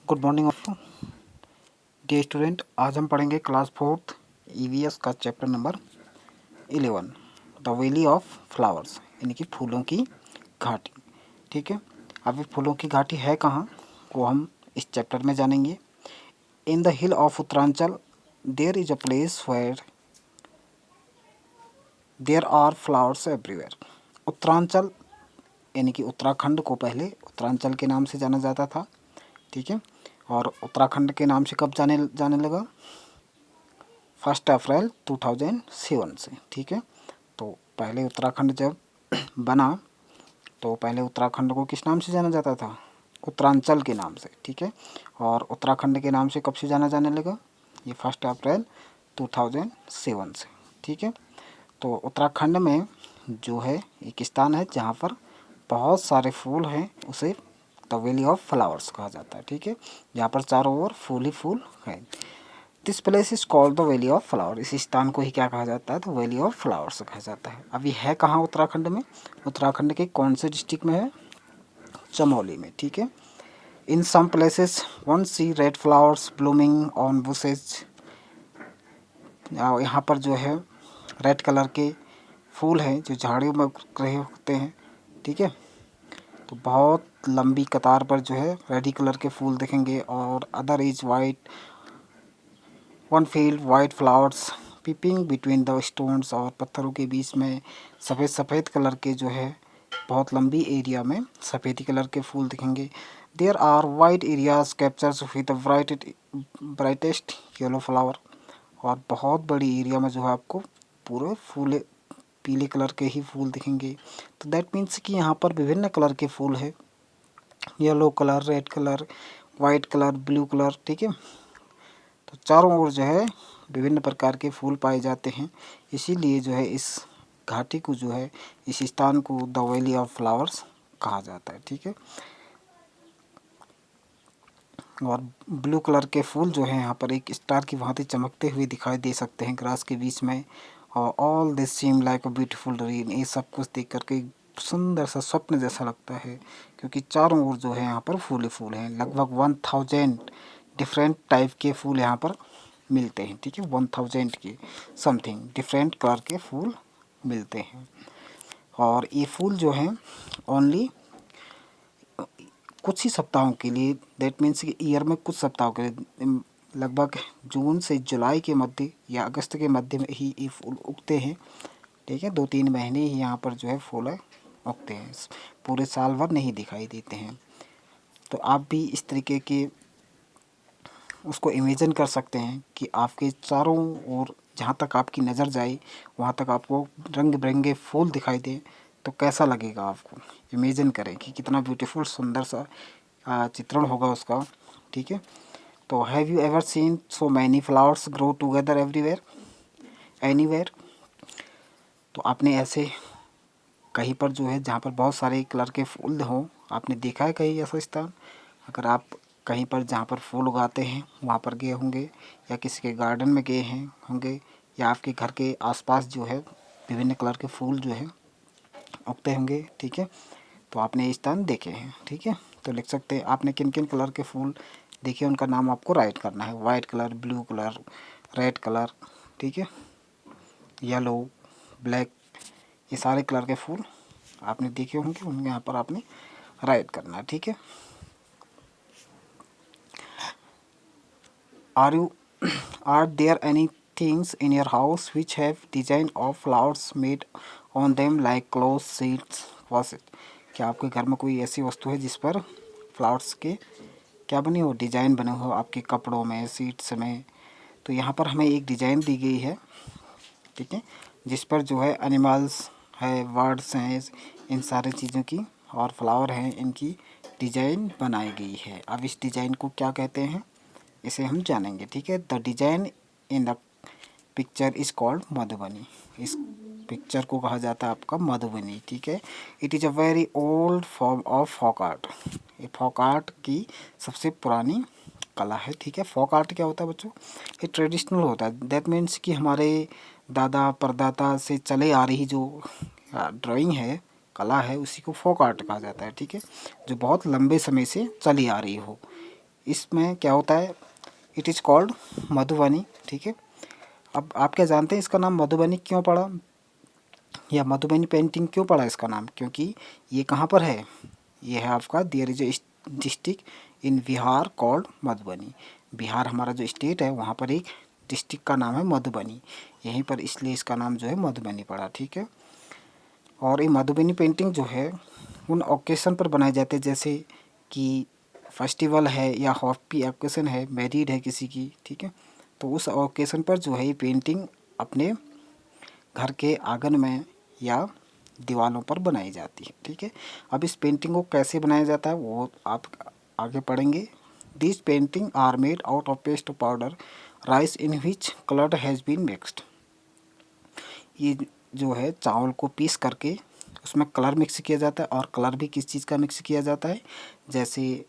Good morning dear student. आज हम पढ़ेंगे क्लास फोर्थ ईवीएस का chapter number 11 the valley of flowers, यानी कि फूलों की घाटी। ठीक है, अब ये फूलों की घाटी है कहाँ वो हम इस चैप्टर में जानेंगे। In the hill of Uttaranchal there is a place where there are flowers everywhere. Uttaranchal यानी कि उत्तराखंड को पहले उत्तरांचल के नाम से जाना जाता था। ठीक है, और उत्तराखंड के नाम से कब जाने लगा? 1 अप्रैल 2007 से। ठीक है, तो पहले उत्तराखंड जब बना तो पहले उत्तराखंड को किस नाम से जाना जाता था? उत्तरांचल के नाम से। ठीक है, और उत्तराखंड के नाम से कब से जाना जाने लगा? ये 1 अप्रैल 2007 से। ठीक है, तो उत्तराखंड में जो है एक स्थान है जहाँ पर बहुत सारे फूल हैं, उसे द वैली ऑफ फ्लावर्स कहा जाता है। ठीक है, जहाँ पर चारों ओर फूल ही फूल हैं। This place is called the valley of flower. इस स्थान को ही क्या कहा जाता है? तो वैली ऑफ फ्लावर्स कहा जाता है। अभी है कहाँ उत्तराखंड में? उत्तराखंड के कौन से डिस्ट्रिक्ट में है? चमोली में। ठीक है, in some places one see red flowers blooming on bushes. यहाँ पर जो है रेड कलर के फूल हैं जो झाड़ियों में उग रहे होते हैं। ठीक है, तो बहुत लंबी कतार पर जो है रेड कलर के फूल दिखेंगे। और other is white one field white flowers peeping between the stones. और पत्थरों के बीच में सफ़ेद सफ़ेद कलर के जो है बहुत लंबी एरिया में सफ़ेदी कलर के फूल दिखेंगे। There are wide areas captures with brightest yellow flower. और बहुत बड़ी एरिया में जो है आपको पूरे फूल पीले कलर के ही फूल दिखेंगे। तो दैट मीन्स कि यहाँ पर विभिन्न कलर के फूल है, yellow colour, red colour, white colour, blue colour. ठीक है, तो चारों ओर जो है विभिन्न प्रकार के फूल पाए जाते हैं। इसीलिए जो है इस घाटी को जो है इस स्थान को द वैली ऑफ फ्लावर्स कहा जाता है। ठीक है, और ब्लू कलर के फूल जो हैं यहाँ पर एक स्टार की भांति चमकते हुए दिखाई दे सकते हैं ग्रास के बीच में। और all this seem like a beautiful dream. ये सब कुछ देख करके सुंदर सा स्वप्न जैसा लगता है, क्योंकि चारों ओर जो है यहाँ पर फूल ही फूल हैं। लगभग 1000 डिफरेंट टाइप के फूल यहाँ पर मिलते हैं। ठीक है, 1000 के समथिंग डिफरेंट कलर के फूल मिलते हैं। और ये फूल जो हैं ओनली कुछ ही सप्ताहों के लिए, दैट मीन्स कि ईयर में कुछ सप्ताहों के लिए, लगभग जून से जुलाई के मध्य या अगस्त के मध्य में ही ये फूल उगते हैं। ठीक है, 2-3 महीने ही यहाँ पर जो है फूल उगते हैं, पूरे साल भर नहीं दिखाई देते हैं। तो आप भी इस तरीके के उसको इमेजिन कर सकते हैं कि आपके चारों ओर जहाँ तक आपकी नज़र जाए वहाँ तक आपको रंग बिरंगे फूल दिखाई दे तो कैसा लगेगा आपको? इमेजिन करें कि कितना ब्यूटीफुल सुंदर सा चित्रण होगा उसका। ठीक है, तो have you ever seen so many flowers grow together everywhere anywhere? तो आपने ऐसे कहीं पर जो है जहाँ पर बहुत सारे कलर के फूल हों, आपने देखा है कहीं ऐसा स्थान? अगर आप कहीं पर जहाँ पर फूल उगाते हैं वहाँ पर गए होंगे, या किसी के गार्डन में गए हैं होंगे, या आपके घर के आसपास जो है विभिन्न कलर के फूल जो है उगते होंगे। ठीक है, तो आपने ये स्थान देखे हैं। ठीक है, तो लिख सकते हैं आपने किन किन कलर के फूल देखे, उनका नाम आपको राइट करना है। White colour, blue colour, red colour, ठीक है, येलो, ब्लैक, ये सारे कलर के फूल आपने देखे होंगे, उनके यहाँ पर आपने राइट करना है। ठीक है, are there any things in your house which have design of flowers made on them like clothes, seats, faucet? क्या आपके घर में कोई ऐसी वस्तु है जिस पर फ्लावर्स के क्या बने हो, डिजाइन बने हो, आपके कपड़ों में, सीट्स में? तो यहाँ पर हमें एक डिजाइन दी गई है। ठीक है, जिस पर जो है एनिमल्स है, बर्ड्स हैं, इन सारी चीज़ों की, और फ्लावर हैं, इनकी डिजाइन बनाई गई है। अब इस डिजाइन को क्या कहते हैं इसे हम जानेंगे। ठीक है, the design in the picture is called Madhubani. इस पिक्चर को कहा जाता है आपका मधुबनी। ठीक है, it is a very old form of folk art. ये फोक आर्ट की सबसे पुरानी कला है। ठीक है, फोक आर्ट क्या होता है बच्चों? ये ट्रेडिशनल होता है। दैट मीन्स कि हमारे दादा परदादा से चले आ रही जो ड्राइंग है, कला है, उसी को फोक आर्ट कहा जाता है। ठीक है, जो बहुत लंबे समय से चली आ रही हो, इसमें क्या होता है, इट इज़ कॉल्ड मधुबनी, ठीक है। अब आप क्या जानते हैं इसका नाम मधुबनी क्यों पड़ा, या मधुबनी पेंटिंग क्यों पड़ा इसका नाम, क्योंकि ये कहाँ पर है, ये है आपका there is a district in Bihar called Madhubani. Bihar हमारा जो स्टेट है वहाँ पर एक डिस्ट्रिक्ट का नाम है मधुबनी, यहीं पर, इसलिए इसका नाम जो है मधुबनी पड़ा, ठीक है। और ये मधुबनी पेंटिंग जो है उन ओकेशन पर बनाए जाते हैं, जैसे कि फेस्टिवल है या हैप्पी ओकेशन है, मैरिड है किसी की, ठीक है, तो उस ओकेशन पर जो है ये पेंटिंग अपने घर के आंगन में या दीवारों पर बनाई जाती है, ठीक है। अब इस पेंटिंग को कैसे बनाया जाता है वो आप आगे पढ़ेंगे। This painting are made out of paste powder rice in which colour has been mixed. ये जो है चावल को पीस करके उसमें कलर मिक्स किया जाता है, और कलर भी किस चीज़ का मिक्स किया जाता है, जैसे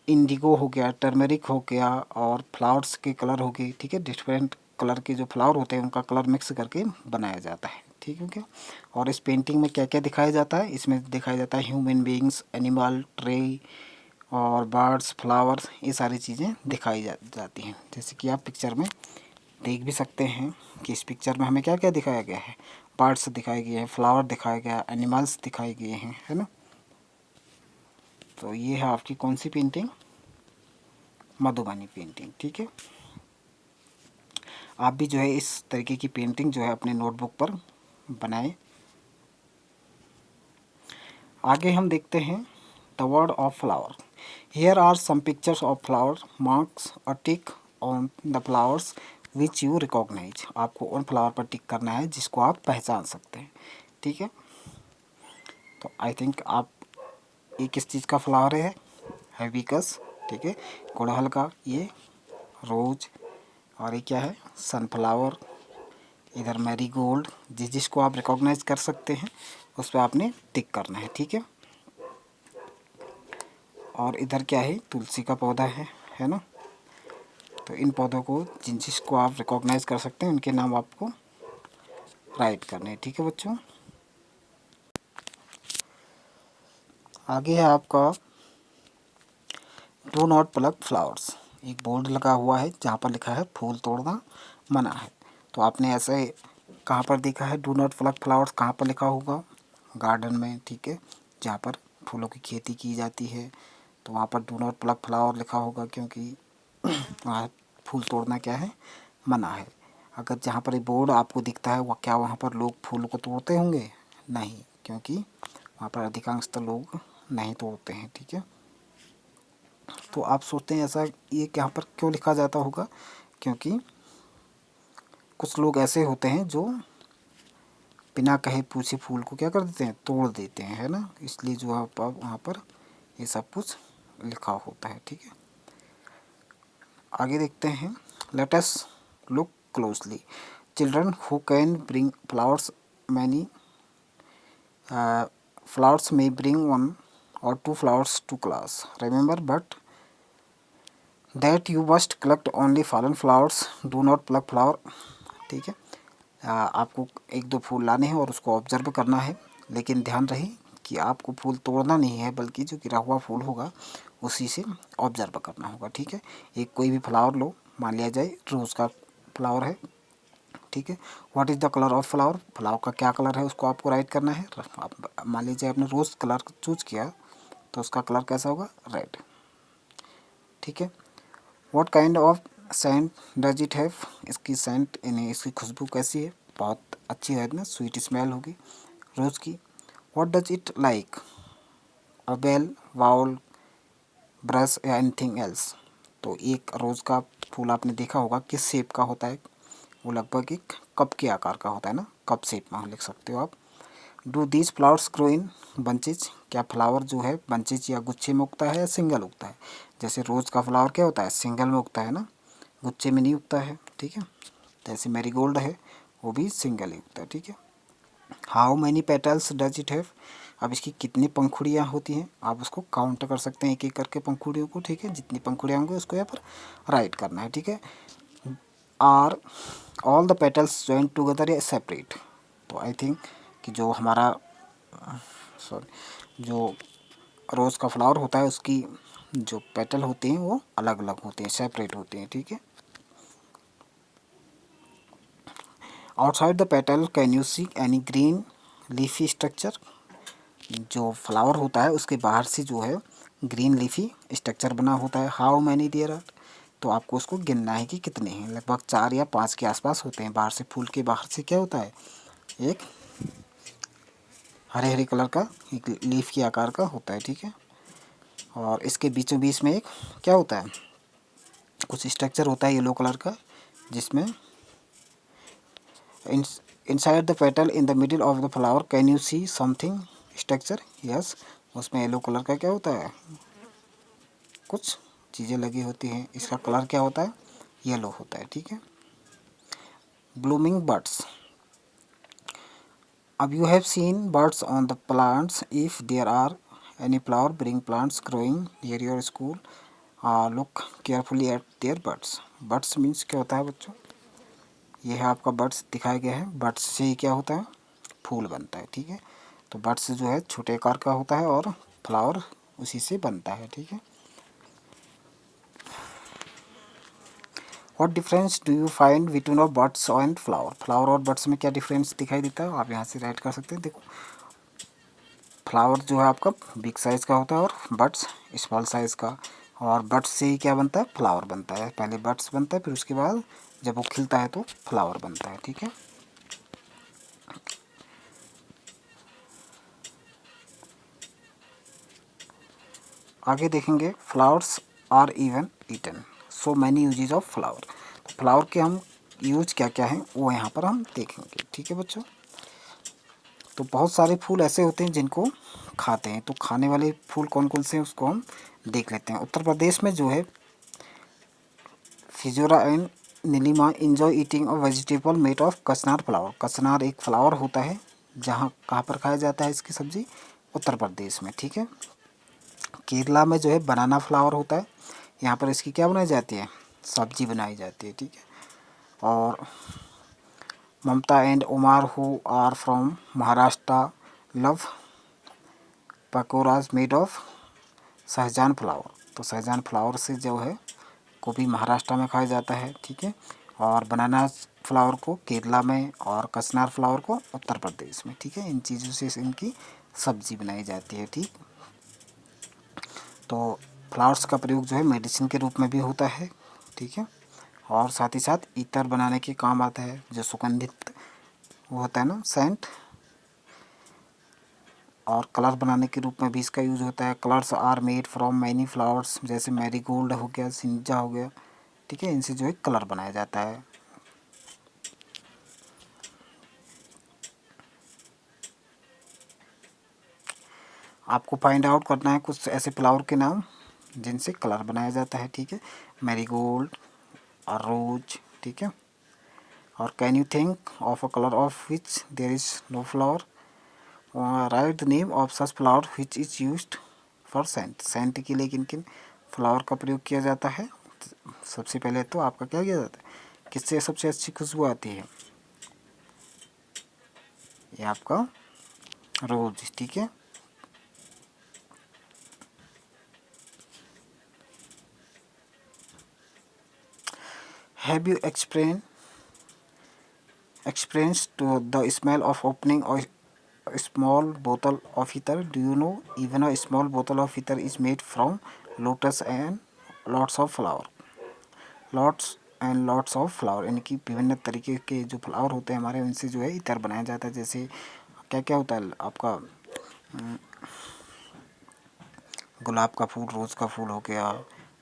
इंडिगो हो गया, टर्मरिक हो गया, और फ्लावर्स के कलर हो गए, ठीक है। डिफरेंट कलर के जो फ्लावर होते हैं उनका कलर मिक्स करके बनाया जाता है, ठीक है क्या। और इस पेंटिंग में क्या क्या दिखाया जाता है, इसमें दिखाया जाता है ह्यूमन बीइंग्स, एनिमल, ट्री और बर्ड्स, फ्लावर्स, ये सारी चीज़ें दिखाई जाती हैं। जैसे कि आप पिक्चर में देख भी सकते हैं कि इस पिक्चर में हमें क्या क्या दिखाया गया है, बर्ड्स दिखाए गए हैं, फ्लावर दिखाया गया, एनिमल्स दिखाए गए हैं, है ना। तो ये है आपकी कौन सी पेंटिंग, मधुबनी पेंटिंग, ठीक है। आप भी जो है इस तरीके की पेंटिंग जो है अपने नोटबुक पर बनाएं। आगे हम देखते हैं the word of flower. Here are some pictures of flower, marks a tick on the flowers which you recognise. आपको उन फ्लावर पर टिक करना है जिसको आप पहचान सकते हैं, ठीक है। तो आई थिंक आप, ये किस चीज़ का फ्लावर है, हैबिस्कस, ठीक है, गुड़हल का, ये रोज, और ये क्या है, सनफ्लावर, इधर मैरीगोल्ड। जिसको आप रिकॉग्नाइज कर सकते हैं उस पर आपने टिक करना है, ठीक है। और इधर क्या है, तुलसी का पौधा है ना। तो इन पौधों को जिसको आप रिकॉग्नाइज कर सकते हैं उनके नाम आपको राइट करने हैं, ठीक है बच्चों। आगे है आपका डू नॉट प्लक फ्लावर्स। एक बोर्ड लगा हुआ है जहाँ पर लिखा है फूल तोड़ना मना है। तो आपने ऐसे कहाँ पर देखा है डू नॉट प्लक फ्लावर्स, कहाँ पर लिखा होगा, गार्डन में, ठीक है, जहाँ पर फूलों की खेती की जाती है, तो वहाँ पर डू नॉट प्लक फ्लावर लिखा होगा, क्योंकि वहाँ फूल तोड़ना क्या है, मना है। अगर जहाँ पर ये बोर्ड आपको दिखता है वह क्या वहाँ पर लोग फूलों को तोड़ते होंगे, नहीं, क्योंकि वहाँ पर अधिकांशतः लोग नहीं तोड़ते हैं, ठीक है। तो आप सोचते हैं ऐसा ये यहाँ पर क्यों लिखा जाता होगा, क्योंकि कुछ लोग ऐसे होते हैं जो बिना कहे पूछे फूल को क्या कर देते हैं, तोड़ देते हैं, है ना। इसलिए जो आप वहाँ पर ये सब कुछ लिखा होता है, ठीक है। आगे देखते हैं, let us look closely. Children who can bring flowers many flowers may bring one or two flowers to class. Remember, but that you must collect only fallen flowers. Do not pluck flower. ठीक है, आपको एक दो फूल लाने हैं और उसको observe करना है, लेकिन ध्यान रहे कि आपको फूल तोड़ना नहीं है, बल्कि जो गिरा हुआ फूल होगा उसी से ऑब्जर्व करना होगा, ठीक है। एक कोई भी फ्लावर लो, मान लिया जाए रोज़ का फ्लावर है, ठीक है। What is the colour of flower, flower का क्या कलर है उसको आपको राइट करना है। आप मान लीजिए आपने रोज़ कलर चूज किया तो उसका कलर कैसा होगा, रेड, ठीक है। What kind of scent does it have, इसकी सेंट यानी इसकी खुशबू कैसी है, बहुत अच्छी है ना, स्वीट स्मेल होगी रोज़ की। What does it like, a bell, bowl, brush या एनीथिंग एल्स। तो एक रोज़ का फूल आपने देखा होगा किस शेप का होता है, वो लगभग एक कप के आकार का होता है ना, कप शेप में लिख सकते हो आप। Do these flowers grow in bunches, क्या फ्लावर जो है बंचेज या गुच्छे में उगता है या सिंगल उगता है। जैसे रोज़ का फ्लावर क्या होता है, सिंगल में उगता है ना, गुच्छे में नहीं उगता है, ठीक है। जैसे मैरीगोल्ड है वो भी सिंगल ही उगता है, ठीक है। How many petals does it have, अब इसकी कितनी पंखुड़ियाँ होती हैं, आप उसको काउंट कर सकते हैं एक एक करके पंखुड़ियों को, ठीक है। जितनी पंखुड़ियाँ होंगी उसको यहाँ पर राइट करना है, ठीक है। Are all the petals joint together या सेपरेट। तो आई थिंक कि जो हमारा सॉरी जो रोज़ का फ्लावर होता है उसकी जो पेटल होते हैं वो अलग अलग होते हैं, सेपरेट होते हैं, ठीक है। Outside the petal can you see any green leafy structure. जो फ्लावर होता है उसके बाहर से जो है ग्रीन लीफी स्ट्रक्चर बना होता है। हाउ मैनी देयर आर, तो आपको उसको गिनना है कि कितने हैं। लगभग 4 या 5 के आसपास होते हैं। बाहर से, फूल के बाहर से क्या होता है, एक हरे हरे कलर का एक लीफ के आकार का होता है, ठीक है। और इसके बीचों बीच में एक क्या होता है, कुछ स्ट्रक्चर होता है येलो कलर का, जिसमें inside the petal in the middle of the flower can you see something structure. Yes, उसमें येलो कलर का क्या होता है, कुछ चीज़ें लगी होती हैं। इसका कलर क्या होता है, येलो होता है, ठीक है। ब्लूमिंग बर्ड्स, अब you have seen birds on the plants, if there are any flower bring plants growing near your school, look carefully at their birds. Birds means क्या होता है बच्चों, ये है आपका बर्ड्स दिखाया गया है। बर्ड्स से ही क्या होता है, फूल बनता है, ठीक है। तो बर्ड्स जो है छोटे आकार का होता है और फ्लावर उसी से बनता है, ठीक है। What difference do you find between of birds and flower. Flower और बर्ड्स में क्या डिफरेंस दिखाई देता है, आप यहाँ से राइट कर सकते हैं। देखो, फ्लावर जो है आपका बिग साइज़ का होता है और बर्ड्स स्मॉल साइज़ का। और बर्ड्स से ही क्या बनता है, फ्लावर बनता है। पहले बर्ड्स बनता है, फिर उसके बाद जब वो खिलता है तो फ्लावर बनता है, ठीक है। आगे देखेंगे, flowers are even eaten, so many usages of flower. तो फ्लावर के हम यूज क्या क्या हैं वो यहाँ पर हम देखेंगे, ठीक है बच्चों। तो बहुत सारे फूल ऐसे होते हैं जिनको खाते हैं। तो खाने वाले फूल कौन कौन से हैं उसको हम देख लेते हैं। उत्तर प्रदेश में जो है Fizora and Neelima enjoy eating a vegetable made of kachnar flower. कचनार एक फ्लावर होता है, जहाँ कहाँ पर खाया जाता है इसकी सब्ज़ी, उत्तर प्रदेश में, ठीक है। केरला में जो है बनाना फ्लावर होता है, यहाँ पर इसकी क्या बनाई जाती है, सब्जी बनाई जाती है, ठीक है। और Mamta and Umar who are from Maharashtra love pakoras made of sahjan flower. तो सहजान फ्लावर से जो है को भी महाराष्ट्र में खाया जाता है, ठीक है। और बनाना फ्लावर को केरला में और कचनार फ्लावर को उत्तर प्रदेश में, ठीक है। इन चीज़ों से इनकी सब्जी बनाई जाती है, ठीक। तो फ्लावर्स का प्रयोग जो है मेडिसिन के रूप में भी होता है, ठीक है। और साथ ही साथ इत्र बनाने के काम आता है, जो सुगंधित वो होता है ना, सेंट। और कलर बनाने के रूप में भी इसका यूज़ होता है। Colours are made from many flowers, जैसे मैरीगोल्ड हो गया, सिंजा हो गया, ठीक है। इनसे जो है कलर बनाया जाता है। आपको फाइंड आउट करना है कुछ ऐसे फ्लावर के नाम जिनसे कलर बनाया जाता है, ठीक है। मैरीगोल्ड और रोज, ठीक है। और can you think of a colour of which there is no flower. Write the name of such flower which is used for scent. Scent के लिए किन किन फ्लावर का प्रयोग किया जाता है। सबसे पहले तो आपका क्या किया जाता है, किससे सबसे अच्छी खुशबू आती है, ये आपका रोज, ठीक है। Have you experienced to the smell of opening a small bottle of ether? Do you know even a small bottle of ether is made from lotus and lots of flower. Lots and lots of flower, यानी कि विभिन्न तरीके के जो flower होते हैं हमारे, उनसे जो है इतर बनाया जाता है। जैसे क्या क्या होता है आपका, गुलाब का फूल, रोज़ का फूल हो गया,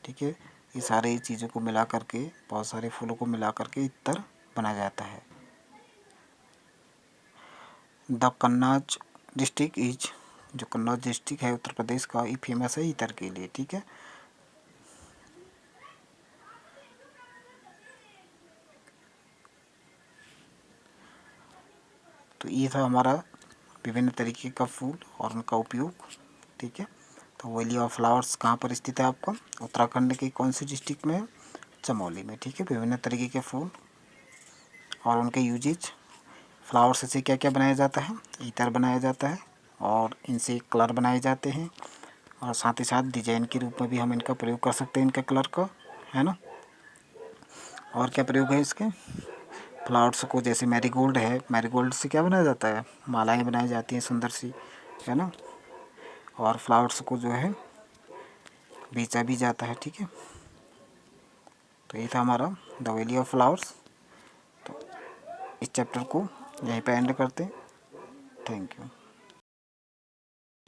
ठीक है। ये सारे चीज़ों को मिला करके, बहुत सारे फूलों को मिला करके इतर बनाया जाता है। द कन्नौज डिस्ट्रिक्ट इज, जो कन्नौज डिस्ट्रिक्ट है उत्तर प्रदेश का, ये फेमस है इतर के लिए, ठीक है। तो ये था हमारा विभिन्न तरीके का फूल और उनका उपयोग, ठीक है। तो वैली ऑफ फ्लावर्स कहाँ पर स्थित है आपका, उत्तराखंड के कौन सी डिस्ट्रिक्ट में है, चमोली में, ठीक है। विभिन्न तरीके के फूल और उनके यूजेज। फ्लावर्स से क्या क्या बनाया जाता है, इतर बनाया जाता है और इनसे कलर बनाए जाते हैं और साथ ही साथ डिजाइन के रूप में भी हम इनका प्रयोग कर सकते हैं, इनका कलर का, है ना। और क्या प्रयोग है इसके, फ्लावर्स को, जैसे मैरीगोल्ड है, मैरीगोल्ड से क्या बनाया जाता है, मालाएं बनाई जाती हैं सुंदर सी, है ना। और फ्लावर्स को जो है बेचा भी जाता है, ठीक है। तो ये था हमारा द वैली ऑफ फ्लावर्स। तो इस चैप्टर को यहीं पे एंड करते हैं। Thank you.